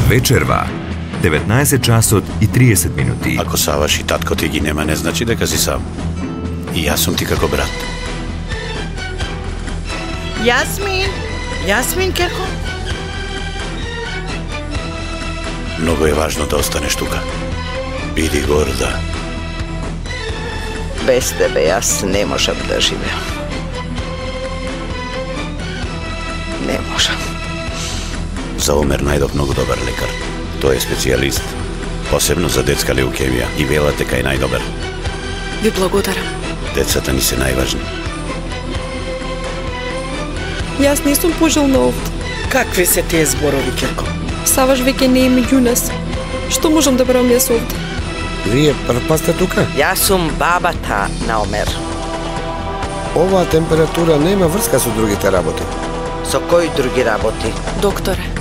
Вечерва, 19 часот и 30 минути. Ако Саваш и татко ти ги нема, не значи дека си сам. И јас сум ти како брат. Јасмин, керко? Многу е важно да останеш тука. Биди горда. Без тебе јас не можам да живеам. Не можам. За Омер најдов многу добар лекар. Тој е специјалист, посебно за детска леукемија и велат дека е најдобар. Ви благодарам. Децата ни се најважни. Јас не сум пожелна овде. Какви се тие зборови, керко? Саваш веќе не е меѓу нас. Што можам да барам јас овде? Вие прв пат сте тука? Јас сум бабата на Омер. Оваа температура нема врска со другите работи. Со кои други работи? Докторе,